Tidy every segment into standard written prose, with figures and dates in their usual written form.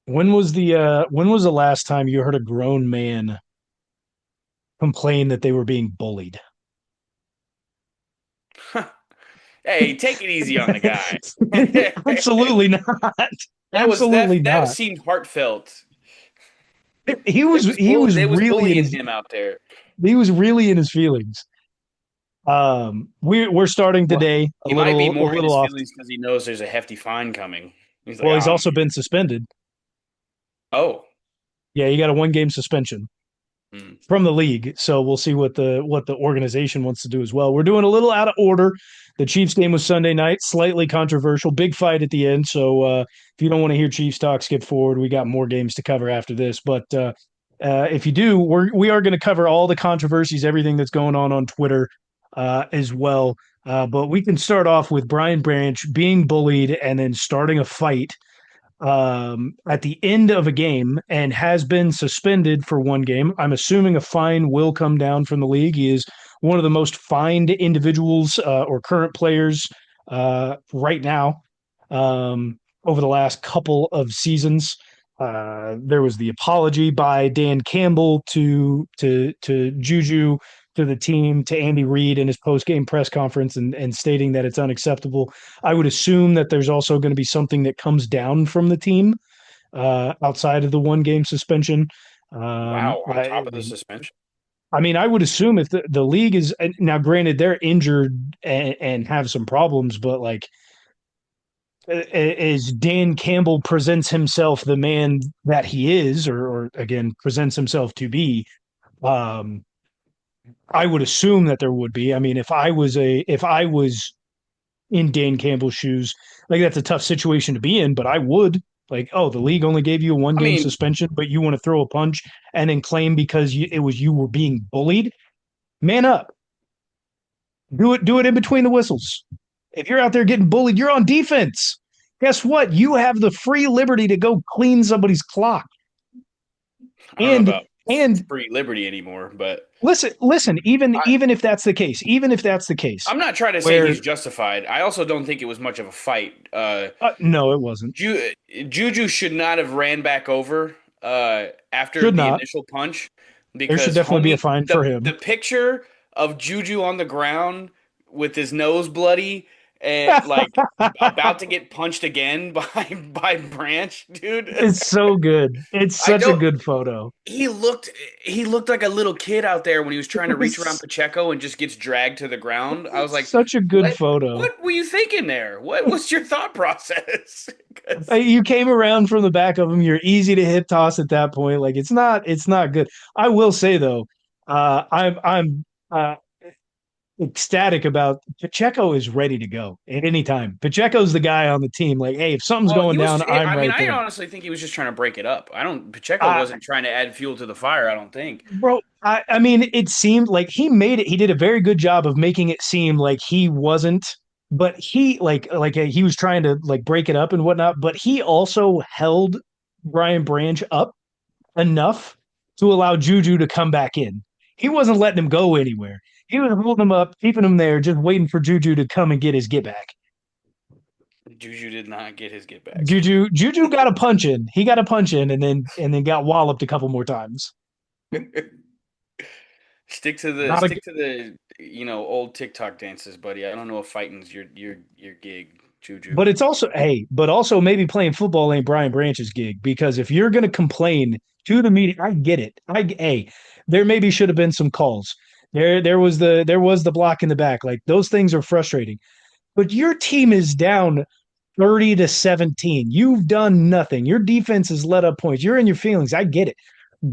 when was the last time you heard a grown man complain that they were being bullied? Hey, take it easy on the guy. Absolutely not. That was that Absolutely that not. seemed heartfelt. He was he was There was really in bullying his him out there. he was really in his feelings. We're starting Well, today he might be a more in little his off. feelings because he knows there's a hefty fine coming. He's like, Well, he's oh, also been suspended. oh, Yeah, he got a 1 game suspension hmm. from the league. So we'll see what the organization wants to do as well. We're doing a little out of order. The Chiefs game was Sunday night, slightly controversial, big fight at the end. So if you don't want to hear Chiefs talk, skip forward. We got more games to cover after this. But if you do, we are going to cover all the controversies, everything that's going on Twitter as well. But we can start off with Brian Branch being bullied and then starting a fight at the end of a game and has been suspended for 1 game. I'm assuming a fine will come down from the league. He is one of the most fined individuals or current players right now over the last couple of seasons. There was the apology by Dan Campbell to Juju, to the team, to Andy Reid in his post game press conference, and stating that it's unacceptable. I would assume that there's also going to be something that comes down from the team outside of the 1 game suspension. Wow, on I, top of the suspension. I mean, I would assume if the league is now, granted, they're injured and have some problems, but like as Dan Campbell presents himself the man that he is, or again presents himself to be, um, I would assume that there would be. I mean, if I was in Dan Campbell's shoes, like that's a tough situation to be in, but I would like, oh, the league only gave you a one I game mean, suspension, but you want to throw a punch and then claim because it was you were being bullied. Man up, do it in between the whistles. If you're out there getting bullied, you're on defense. Guess what? You have the free liberty to go clean somebody's clock. I don't know And about and free liberty anymore, but listen, even I, even if that's the case, even if that's the case, I'm not trying to say where he's justified. I also don't think it was much of a fight. no, it wasn't. Juju should not have ran back over after Should the not. initial punch There should because definitely be a homie, fine for the him. picture of Juju on the ground with his nose bloody and like about to get punched again by Branch, dude. It's so good. It's I such a don't. good photo. He looked he looked like a little kid out there when he was trying to reach around It's, Pacheco and just gets dragged to the ground. I was it's like, such a good photo. what were you thinking there? What was your thought process? 'Cause- You came around from the back of him. You're easy to hip toss at that point. Like it's not good. I will say though, I'm ecstatic about Pacheco is ready to go at any time. Pacheco's the guy on the team. Like, hey, if something's well, going down, I'm I mean, right I there. honestly think he was just trying to break it up. I don't Pacheco Uh, wasn't trying to add fuel to the fire, I don't think. Bro, I mean, it seemed like he made it. He did a very good job of making it seem like he wasn't, but he he was trying to like break it up and whatnot. But he also held Brian Branch up enough to allow Juju to come back in. He wasn't letting him go anywhere. He was holding him up, keeping him there, just waiting for Juju to come and get his get back. Juju did not get his get back. Juju got a punch in. He got a punch in, and then got walloped a couple more times. Not a Stick to the old TikTok dances, buddy. I don't know if fighting's your gig, Juju. But it's also, hey, but also maybe playing football ain't Brian Branch's gig because if you're going to complain to the media, I get it. Hey, there maybe should have been some calls. There was the block in the back. Like those things are frustrating. But your team is down 30-17. You've done nothing. Your defense has let up points. You're in your feelings. I get it.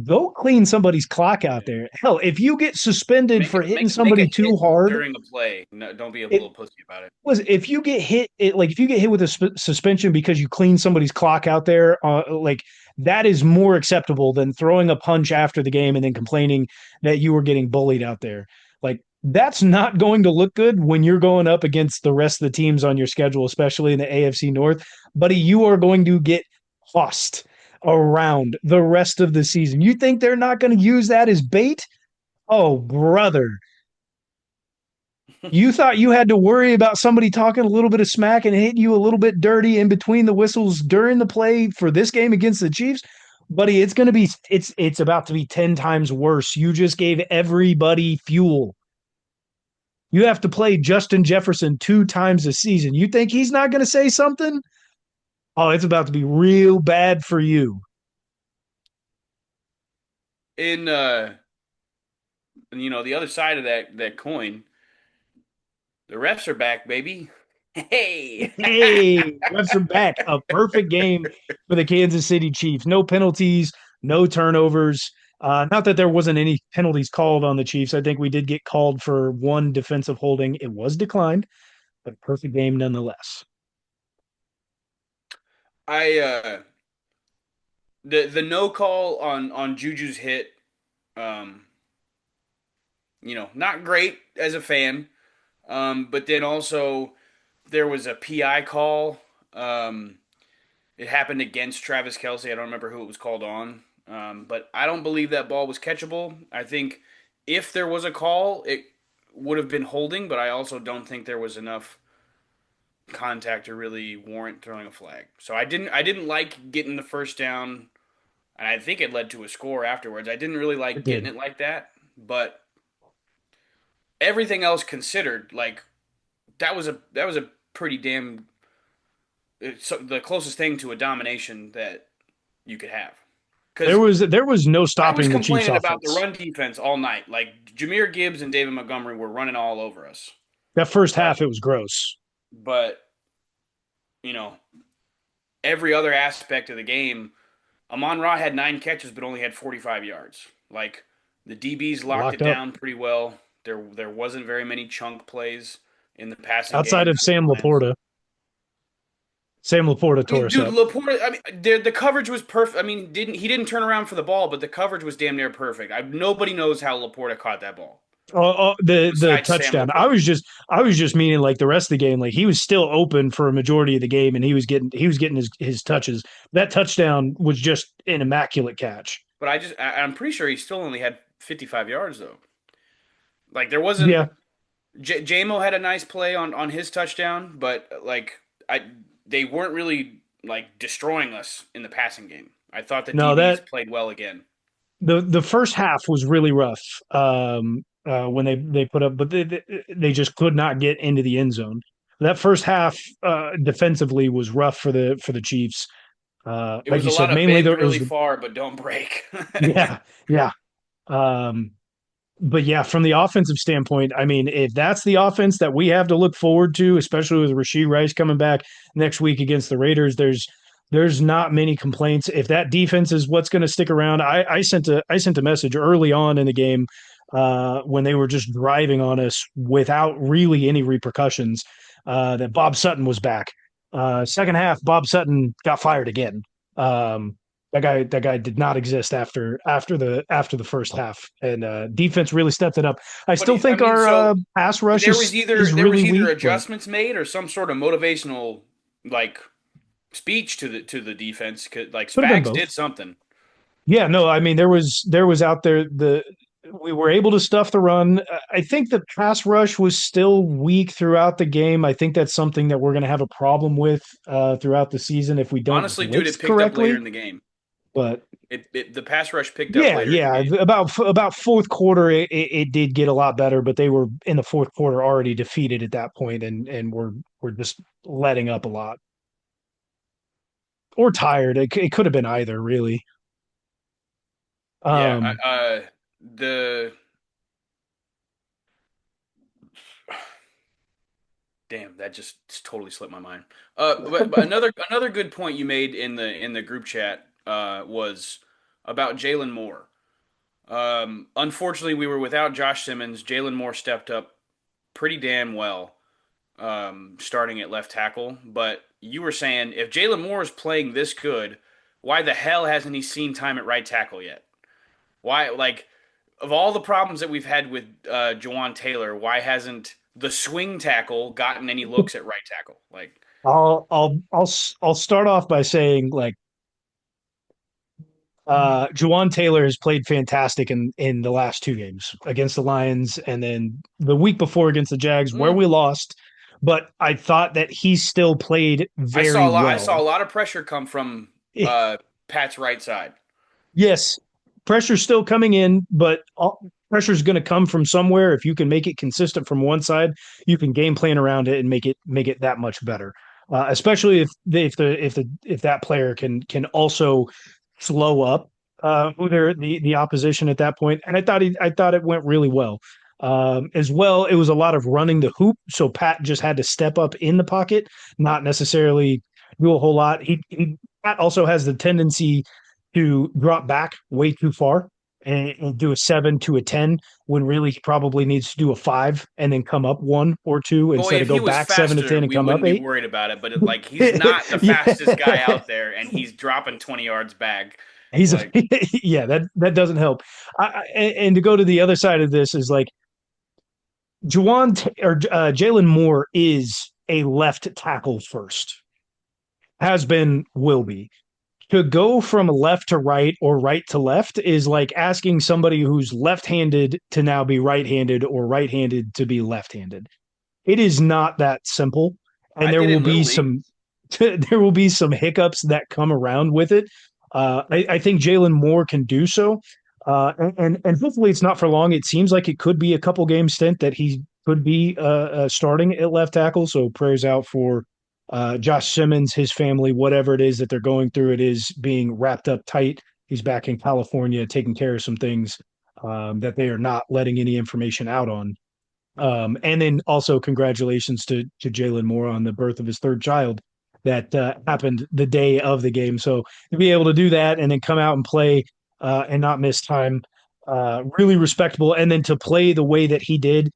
Go clean somebody's clock out there. Hell, if you get suspended for hitting Make a somebody too hit hard, during a play. No, don't be a it, little pussy about it. was if you get hit like if you get hit with a suspension because you clean somebody's clock out there like that is more acceptable than throwing a punch after the game and then complaining that you were getting bullied out there. Like that's not going to look good when you're going up against the rest of the teams on your schedule, especially in the AFC North. Buddy, you are going to get tossed around the rest of the season. You think they're not going to use that as bait? Oh brother. You thought you had to worry about somebody talking a little bit of smack and hitting you a little bit dirty in between the whistles during the play for this game against the Chiefs? Buddy, it's about to be 10 times worse. You just gave everybody fuel. You have to play Justin Jefferson 2 times a season. You think he's not going to say something? Oh, it's about to be real bad for you. In the other side of that coin, the refs are back, baby. Hey. Hey, refs are back. A perfect game for the Kansas City Chiefs. No penalties, no turnovers. Not that there wasn't any penalties called on the Chiefs. I think we did get called for one defensive holding. It was declined, but perfect game nonetheless. I the no call on Juju's hit, um, not great as a fan. But then also there was a PI call. It happened against Travis Kelce. I don't remember who it was called on. But I don't believe that ball was catchable. I think if there was a call, it would have been holding, but I also don't think there was enough contact to really warrant throwing a flag. So I didn't like getting the first down, and I think it led to a score afterwards. I didn't really It like getting did. it like that, but everything else considered, like that was a pretty damn it's the closest thing to a domination that you could have. There Because was there was no I was stopping the Chiefs complaining about the offense. run defense all night. Like Jameer Gibbs and David Montgomery were running all over us. That first Uh, half, it was gross. but you know, every other aspect of the game, Amon Ra had 9 catches but only had 45 yards. Like the DBs locked Locked it up. down pretty well. There wasn't very many chunk plays in the passing Outside game of for the Sam Lions. Laporta. Sam Laporta I tore mean, us dude, up. Laporte. I mean, the coverage was perfect. I mean, he didn't turn around for the ball, but the coverage was damn near perfect. Nobody knows how Laporta caught that ball The besides Sam touchdown. Laporta. I was just meaning like the rest of the game. Like he was still open for a majority of the game, and he was getting his touches. That touchdown was just an immaculate catch. But I'm pretty sure he still only had 55 yards though. Like there wasn't. Yeah, JMO had a nice play on his touchdown, but like I they weren't really like destroying us in the passing game. I thought the no, DBs that played well again. the first half was really rough. When they put up, but they just could not get into the end zone. That first half defensively was rough for the Chiefs. It Like was you a lot said, of mainly bend there it was really far, but don't break. yeah, yeah. Um, but yeah, from the offensive standpoint, I mean, if that's the offense that we have to look forward to, especially with Rashee Rice coming back next week against the Raiders, there's not many complaints. If that defense is what's going to stick around, I sent a message early on in the game when they were just driving on us without really any repercussions that Bob Sutton was back. Second half, Bob Sutton got fired again. Um, that guy did not exist after the first half, and defense really stepped it up. I But still I think mean, our so pass rush there was either is there really was either weak, but adjustments made or some sort of motivational like speech to the defense. 'Cause, like could have been Spags both. did something. Yeah, no, I mean there was out there the we were able to stuff the run. I think the pass rush was still weak throughout the game. I think that's something that we're going to have a problem with throughout the season if we don't Honestly, dude, blitz it picked up later correctly. in the game. But The pass rush picked up yeah, later in the yeah, game. about fourth quarter it did get a lot better, but they were in the fourth quarter already defeated at that point, and we're just letting up a lot or tired. It could have been either, really. Yeah, Um, the damn that just totally slipped my mind. But another good point you made in the group chat was about Jaylen Moore. Unfortunately, we were without Josh Simmons. Jaylen Moore stepped up pretty damn well, starting at left tackle. But you were saying if Jaylen Moore is playing this good, why the hell hasn't he seen time at right tackle yet? Why, like, of all the problems that we've had with Jawan Taylor, why hasn't the swing tackle gotten any looks at right tackle? Like, I'll start off by saying like Juwan Taylor has played fantastic in the last two games against the Lions and then the week before against the Jags, where Mm. we lost. But I thought that he still played very I saw well. a lot of pressure come from uh, Pat's right side. Yes, pressure's still coming in, but pressure's going to come from somewhere. If you can make it consistent from one side, you can game plan around it and make it that much better. Especially if that player can also slow up who the opposition at that point. And I thought it went really well. As well, it was a lot of running the hoop, so Pat just had to step up in the pocket, not necessarily do a whole lot. Pat also has the tendency to drop back way too far and do a 7 to a 10 when really he probably needs to do a 5 and then come up 1 or 2 Well, instead if of he go was back 7 to 10 faster, and we come up wouldn't be 8. worried about it. But like, he's not the fastest guy Yeah. out there, and he's dropping 20 yards back. He's a, Like, yeah, that doesn't help. And to go to the other side of this is like Jaylen Moore is a left tackle first, has been, will be. To go from left to right or right to left is like asking somebody who's left-handed to now be right-handed or right-handed to be left-handed. It is not that simple, and I there did it will in be Little League. some there will be some hiccups that come around with it. I think Jaylen Moore can do so, and hopefully it's not for long. It seems like it could be a couple game stint that he could be starting at left tackle. So prayers out for Josh Simmons, his family, whatever it is that they're going through. It is being wrapped up tight. He's back in California taking care of some things that they are not letting any information out on. And then also congratulations to Jaylen Moore on the birth of his third child that happened the day of the game. So to be able to do that and then come out and play and not miss time, really respectable. And then to play the way that he did,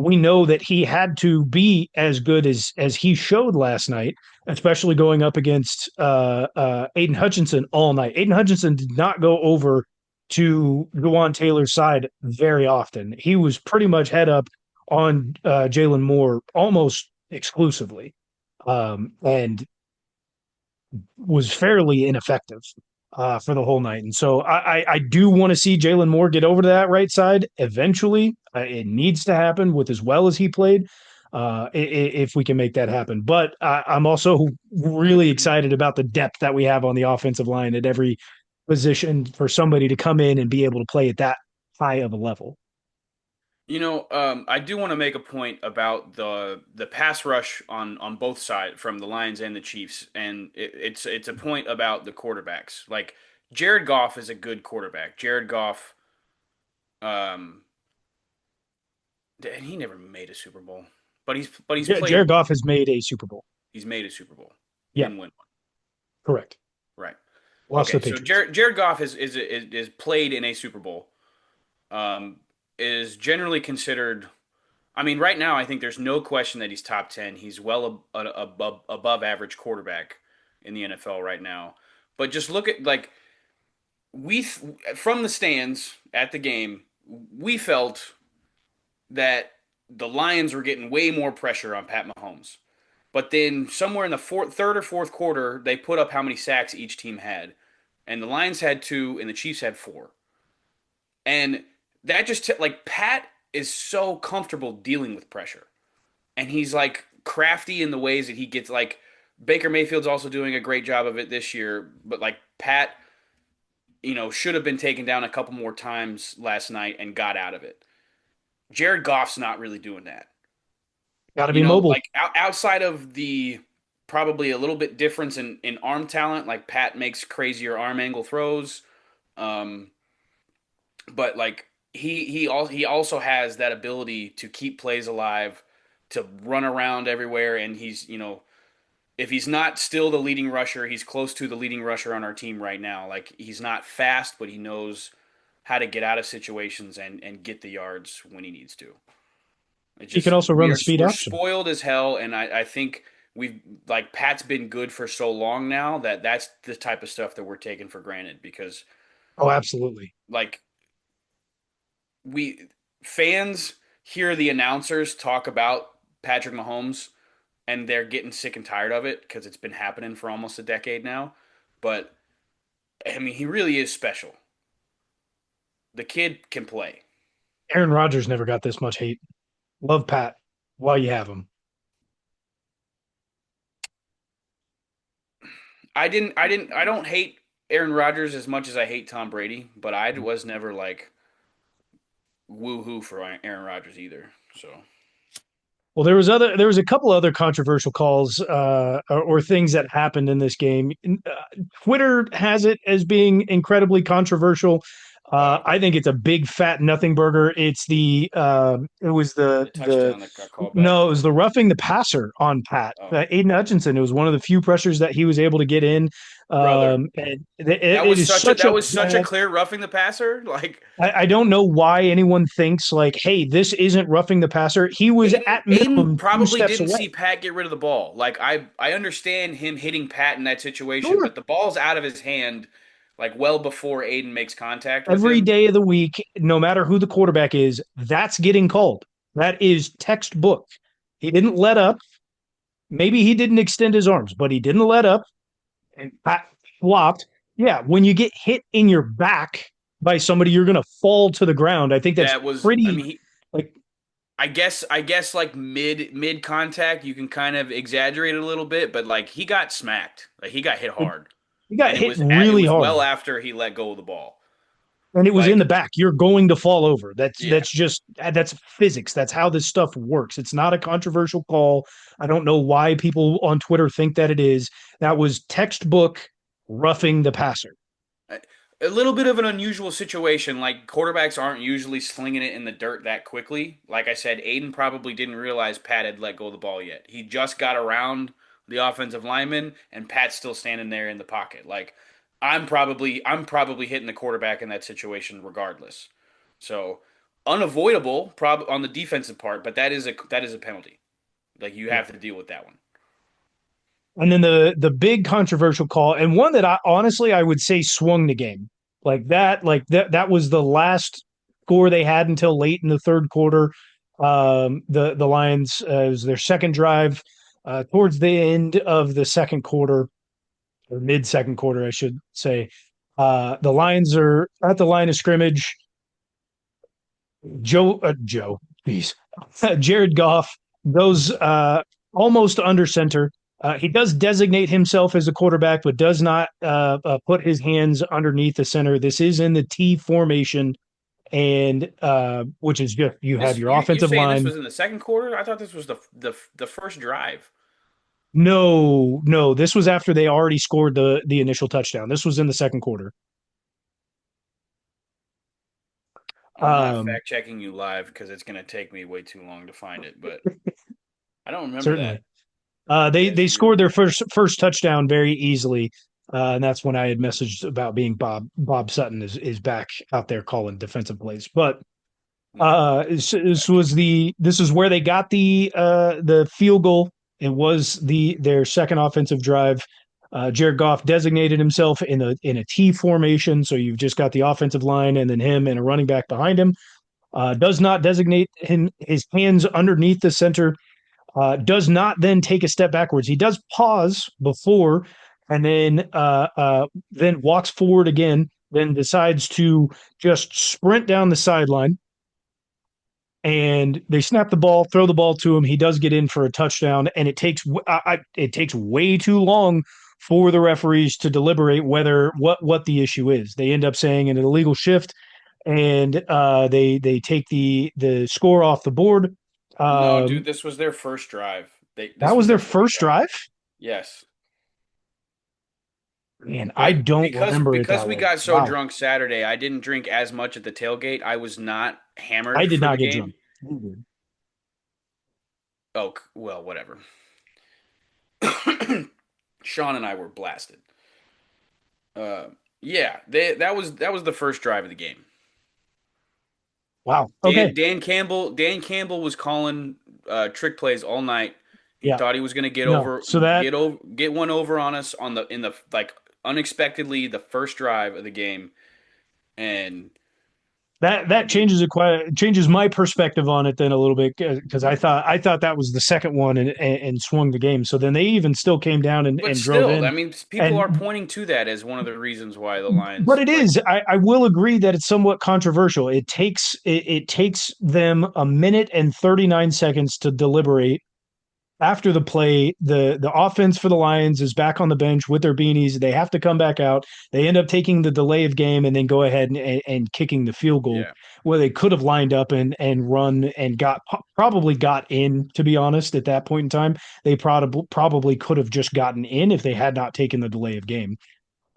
we know that he had to be as good as he showed last night, especially going up against Aiden Hutchinson all night. Aiden Hutchinson did not go over to Juwan Taylor's side very often. He was pretty much head up on Jaylen Moore almost exclusively, and was fairly ineffective for the whole night. And so I do want to see Jaylen Moore get over to that right side eventually. It needs to happen with as well as he played. If we can make that happen, but I'm also really excited about the depth that we have on the offensive line at every position for somebody to come in and be able to play at that high of a level. I do want to make a point about the pass rush on both sides from the Lions and the Chiefs, and it's a point about the quarterbacks. Like Jared Goff is a good quarterback. Jared Goff, um, and he never made a Super Bowl, but he's played Jared well. Goff has made a Super Bowl. He's made a Super Bowl. Yeah, Didn't win correct. one. Right. Lost to Okay, the so Patriots. Jared Goff is played in a Super Bowl. Um, is generally considered. I mean, right now, I think there's no question that he's top 10. He's well above average quarterback in the NFL right now. But just look at, like, we, from the stands at the game, we felt that the Lions were getting way more pressure on Pat Mahomes. But then somewhere in the third or fourth quarter, they put up how many sacks each team had. And the Lions had two, and the Chiefs had four. And that just, like, Pat is so comfortable dealing with pressure. And he's like crafty in the ways that he gets. Like Baker Mayfield's also doing a great job of it this year, but like Pat, should have been taken down a couple more times last night and got out of it. Jared Goff's not really doing that. Got to be mobile. Like outside of the probably a little bit difference in arm talent, like Pat makes crazier arm angle throws, um, but like he also has that ability to keep plays alive, to run around everywhere, and he's if he's not still the leading rusher, he's close to the leading rusher on our team right now. Like he's not fast, but he knows how to get out of situations and get the yards when he needs to. It's He can just also run the speed we're option. spoiled as hell, and I think we've like Pat's been good for so long now that that's the type of stuff that we're taking for granted because Oh, absolutely. like we fans hear the announcers talk about Patrick Mahomes and they're getting sick and tired of it because it's been happening for almost a decade now. But I mean, he really is special. The kid can play. Aaron Rodgers never got this much hate. Love Pat while you have him. I don't hate Aaron Rodgers as much as I hate Tom Brady, but I was never like woohoo for Aaron Rodgers either. So Well, there was a couple other controversial calls or things that happened in this game. Twitter has it as being incredibly controversial. oh, I think it's a big fat nothing burger. It's it was the touchdown that got called back. no, it was the roughing the passer on Pat Oh, Aiden Hutchinson. It was one of the few pressures that he was able to get in. brother, And it is such that a was such a bad. clear roughing the passer. Like I don't know why anyone thinks like, hey, this isn't roughing the passer. He was at Aiden minimum two probably steps didn't see away. Pat get rid of the ball. Like I understand him hitting Pat in that situation, Sure. but the ball's out of his hand like well before Aiden makes contact with Every him. day of the week, no matter who the quarterback is, that's getting called. That is textbook. He didn't let up. Maybe he didn't extend his arms, but he didn't let up and flopped. Yeah, when you get hit in your back by somebody, you're going to fall to the ground. I think that's That was I pretty mean he, like I guess like mid contact you can kind of exaggerate it a little bit, but like he got smacked. Like he got hit it, hard. he got And hit it really was hard. well after he let go of the ball. And it was in the Like back. You're going to fall over. yeah. That's physics. That's how this stuff works. It's not a controversial call. I don't know why people on Twitter think that it is. That was textbook roughing the passer. A little bit of an unusual situation. Like quarterbacks aren't usually slinging it in the dirt that quickly. Like I said, Aiden probably didn't realize Pat had let go of the ball yet. He just got around the offensive lineman, and Pat's still standing there in the pocket. Like I'm probably hitting the quarterback in that situation regardless. So unavoidable, prob on the defensive part, but that is a penalty. Like you Yeah. have to deal with that one. And then the big controversial call, and one that I honestly I would say swung the game. That was the last score they had until late in the third quarter. The Lions it was their second drive towards the end of the second quarter or mid second quarter, I should say. The Lions are at the line of scrimmage. Jeez, Jared Goff goes almost under center. He does designate himself as a quarterback, but does not put his hands underneath the center. This is in the T formation, and which is just you have This your you offensive saying this line. was in the second quarter? I thought this was the first drive. No, no, this was after they already scored the initial touchdown. This was in the second quarter. I'm not Um, fact checking you live because it's gonna take me way too long to find it, but I don't remember that. Certainly. I They guess scored you're their first touchdown very easily, and that's when I had messaged about being Bob Sutton is back out there calling defensive plays. But no. Fact check. this is where they got the field goal. It was their second offensive drive. Jared Goff designated himself in a T formation, so you've just got the offensive line and then him and a running back behind him. Does not designate his hands underneath the center, does not then take a step backwards. He does pause before and then walks forward again, then decides to just sprint down the sideline. And they snap the ball, throw the ball to him. He does get in for a touchdown, and it takes way too long for the referees to deliberate whether what the issue is. They end up saying an illegal shift, and they take the score off the board. No, dude, Um, this was their first drive. that This was was their their first first drive. drive. Yes. Man, I But don't remember it because that we way. got so Wow. drunk Saturday, I didn't drink as much at the tailgate. I was not I hammered did for not the get drunk. game. Oh, well, whatever. Sean and I were blasted. Uh, yeah, that was the first drive of the game. Wow. Okay. Dan Campbell was calling trick plays all night. He Yeah. thought he was going to No. So that get one over on us on the in the like unexpectedly the first drive of the game, and That Like it, changes my perspective on it then a little bit because I thought that was the second one and swung the game. So then they even still came down but and drove still, in. I mean, people are And pointing to that as one of the reasons why the but Lions it like. is, I will agree that it's somewhat controversial. It takes them a minute and 39 seconds to deliberate after the play. The offense for the Lions is back on the bench with their beanies. They have to come back out. They end up taking the delay of game and then go ahead and kicking the field goal Yeah. where they could have lined up and run and probably got in, to be honest. At that point in time, they probably could have just gotten in if they had not taken the delay of game,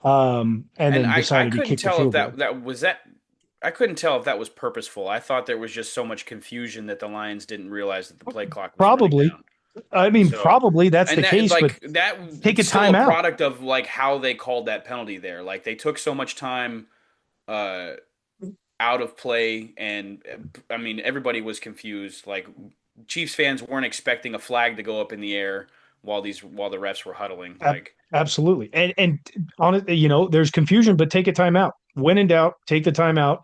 and And then I decided to couldn't kick the tell if field goal. that I couldn't tell if that was purposeful. I thought there was just so much confusion that the Lions didn't realize that the play clock was running Probably. down. I mean, So, probably that's the and that case, but like that take a it's still a timeout. product of like how they called that penalty there. Like they took so much time uh out of play, and I mean everybody was confused. Like Chiefs fans weren't expecting a flag to go up in the air while the refs were huddling. Like Absolutely. And on it, there's confusion, but take a timeout. When in doubt, take the timeout.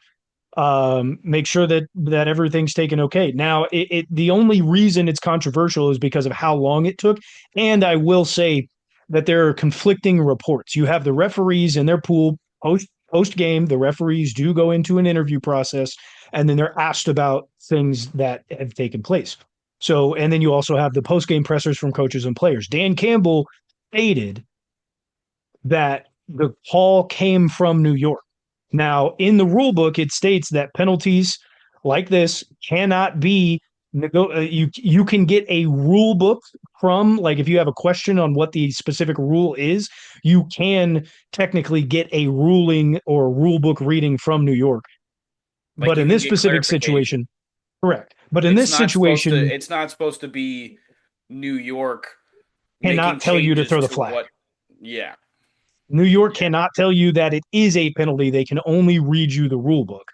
Make sure that everything's taken okay. Now, the only reason it's controversial is because of how long it took. And I will say that there are conflicting reports. You have the referees in their pool post game. The referees do go into an interview process, and then they're asked about things that have taken place. So, and then you also have the post game pressers from coaches and players. Dan Campbell stated that the call came from New York. Now, in the rule book, it states that penalties like this cannot be you can get a rule book from, like, if you have a question on what the specific rule is, you can technically get a ruling or a rule book reading from New York. But you in can this get specific clarification. situation, correct. But in this situation, It's not supposed to be New York making cannot tell you to changes throw the to flag. what. Yeah, New York yeah. cannot tell you that it is a penalty. They can only read you the rule book.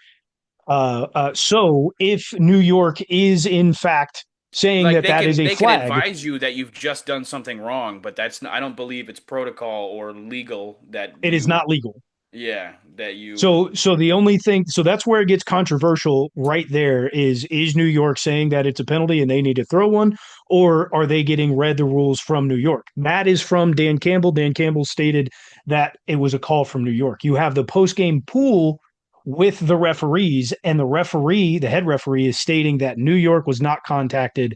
So if New York is in fact saying Like that that is a they can flag, advise you that you've just done something wrong, but I don't believe it's protocol or legal that it is you. not legal. Yeah, that you. So the only thing, so that's where it gets controversial right there is New York saying that it's a penalty and they need to throw one, or are they getting read the rules from New York? That is from Dan Campbell. Dan Campbell stated that it was a call from New York. You have the post game pool with the referees, and the head referee, is stating that New York was not contacted,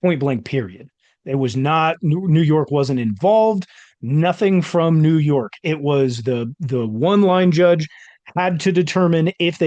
point blank, period. It was not, New York wasn't involved. Nothing from New York. It was the one line judge had to determine if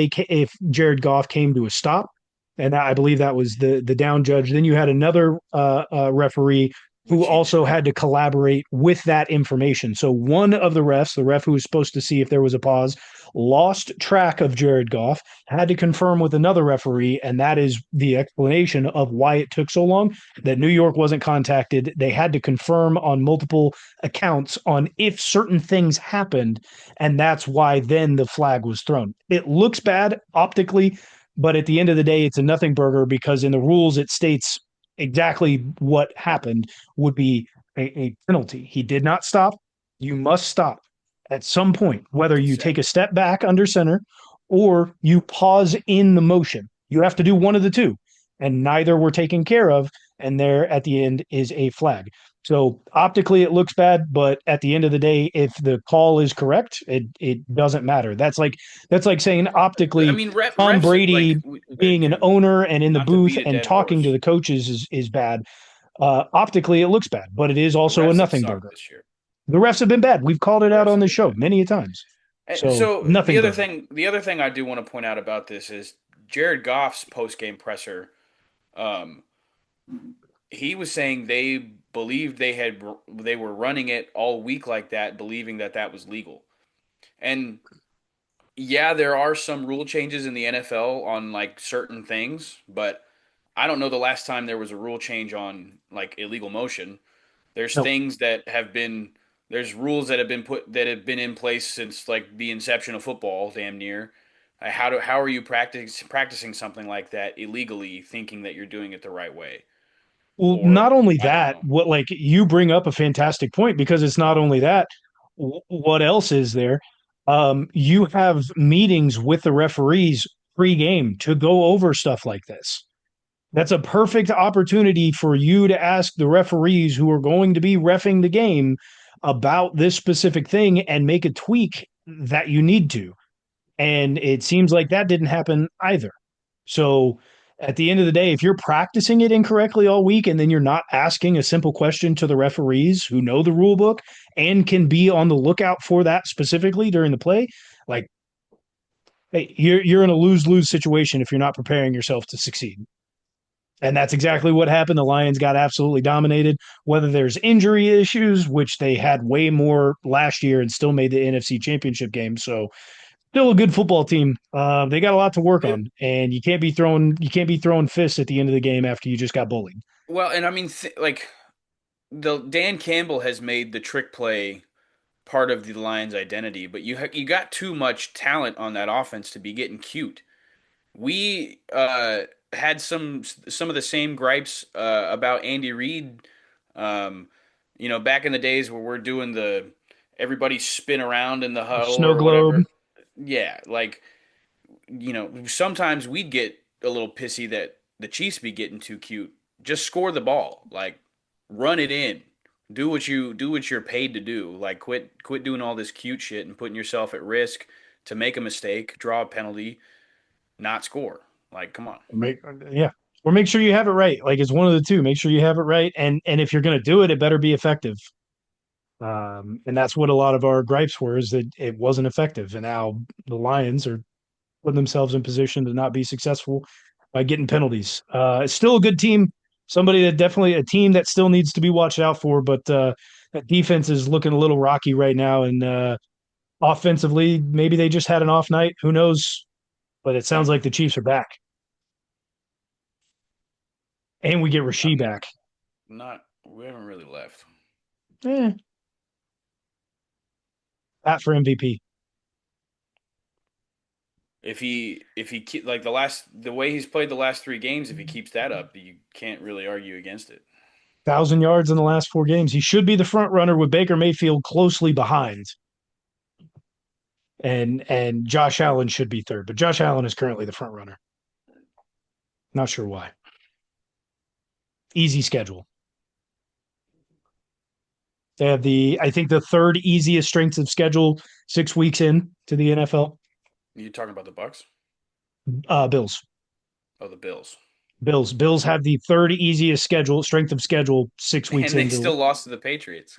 Jared Goff came to a stop, and I believe that was the down judge. Then you had another referee who Which he did also had not. to collaborate with that information. So one of the refs, the ref who was supposed to see if there was a pause, lost track of Jared Goff, had to confirm with another referee, and that is the explanation of why it took so long. That New York wasn't contacted. They had to confirm on multiple accounts on if certain things happened, and that's why then the flag was thrown. It looks bad optically, but at the end of the day, it's a nothing burger because in the rules it states exactly what happened would be a penalty. He did not stop. You must stop at some point, whether you take a Exactly. step back under center or you pause in the motion. You have to do one of the two, and neither were taken care of. And there at the end is a flag. So optically, it looks bad, but at the end of the day, if the call is correct, it doesn't matter. That's like saying I optically, mean, Tom refs like Brady okay, being an owner and in the not to booth beat a and dead talking to horse. the coaches is bad. Optically, it looks bad, but it is The also a refs have nothing sucked burger. this year. The refs have been bad. We've called The it out refs on have the been show bad. many a times. So So nothing burger. the other thing I do want to point out about this is Jared Goff's post game presser. Um, he was saying they believed they were running it all week like that, believing that that was legal. And yeah, there are some rule changes in the NFL on like certain things, but I don't know the last time there was a rule change on like illegal motion. There's No. things that have been there's rules that have been in place since like the inception of football, damn near. How are you practicing something like that illegally, thinking that you're doing it the right way? Well, Or not only I don't that, know. what, like, you bring up a fantastic point because it's not only that. What else is there? You have meetings with the referees pre-game to go over stuff like this. That's a perfect opportunity for you to ask the referees who are going to be reffing the game about this specific thing and make a tweak that you need to. And it seems like that didn't happen either. So at the end of the day, if you're practicing it incorrectly all week and then you're not asking a simple question to the referees who know the rule book and can be on the lookout for that specifically during the play, like, hey, you're in a lose-lose situation if you're not preparing yourself to succeed. And that's exactly what happened. The Lions got absolutely dominated. Whether there's injury issues, which they had way more last year and still made the NFC Championship game. So still a good football team. They got a lot to work on, and you can't be throwing fists at the end of the game after you just got bullied. Well, and I mean, like the Dan Campbell has made the trick play part of the Lions' identity, but you got too much talent on that offense to be getting cute. We had some of the same gripes about Andy Reid. Um, back in the days where we're doing the everybody spin around in the huddle Snow or globe. whatever. Yeah, like sometimes we'd get a little pissy that the Chiefs be getting too cute. Just score the ball, like run it in. Do what you're paid to do. Like quit doing all this cute shit and putting yourself at risk to make a mistake, draw a penalty, not score. Like, come on. Make yeah, or make sure you have it right. Like it's one of the two. Make sure you have it right, and if you're going to do it, it better be effective. And that's what a lot of our gripes were is that it wasn't effective, and now the Lions are putting themselves in position to not be successful by getting penalties. It's still a good team. Somebody that definitely a team that still needs to be watched out for, but that defense is looking a little rocky right now. And offensively, maybe they just had an off night. Who knows? But it sounds like the Chiefs are back, and we get I Rasheed mean, back. not we haven't really left. Eh, Pat for MVP. Like the way he's played the last three games, if he keeps that up, you can't really argue against it. 1,000 yards in the last 4 games. He should be the front runner with Baker Mayfield closely behind, and Josh Allen should be third. But Josh Allen is currently the front runner. Not sure why. Easy schedule. They have I think the third easiest strength of schedule 6 weeks in to the NFL. You talking about the Bucks? Bills. Oh, the Bills. Bills have the third easiest schedule strength of schedule 6 weeks And they into. still lost to the Patriots.